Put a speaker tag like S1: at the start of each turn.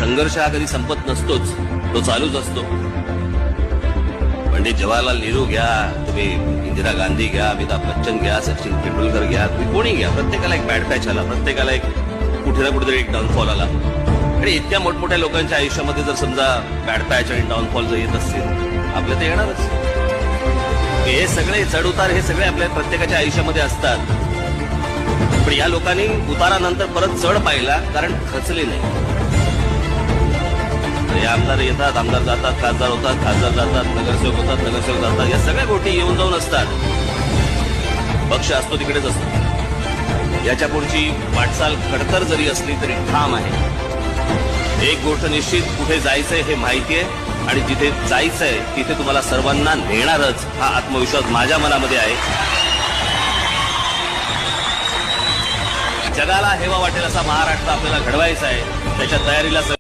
S1: संघर्ष हा कधी संपत नसतोच, तो चालूच असतो. पंडित जवाहरलाल नेहरू घ्या, तुम्ही इंदिरा गांधी घ्या, अमिताभ बच्चन घ्या, सचिन तेंडुलकर घ्या, तुम्ही कोणी घ्या, प्रत्येकाला एक बॅड पॅच आला, प्रत्येकाला एक कुठे ना कुठेतरी एक डाऊनफॉल आला. आणि इतक्या मोठमोठ्या लोकांच्या आयुष्यामध्ये जर समजा बॅड पॅच आणि डाऊनफॉल जर येत असतील, आपल्या ते येणारच. हे सगळे चढउतार हे सगळे आपल्या प्रत्येकाच्या आयुष्यामध्ये असतात. पण या लोकांनी उतारानंतर परत चढ पाहिला, कारण खचले नाही. हे आमदार येतात, आमदार जातात, खासदार होतात, खासदार जातात, नगरसेवक होतात, नगरसेवक जातात, या सगळ्या गोष्टी येऊन जाऊन असतात. पक्ष असतो तिकडेच असतो. याच्या पुढची वाटचाल खडतर जरी असली तरी ठाम आहे. एक गोष्ट निश्चित, कुठे जायचंय हे माहितीये आणि जिथे जायचंय तिथे तुम्हाला सर्वांना नेणारच, हा आत्मविश्वास माझ्या मनामध्ये आहे. जगाला हेवा वाटेल असा महाराष्ट्र आपल्याला घडवायचा आहे. त्याच्या तयारीला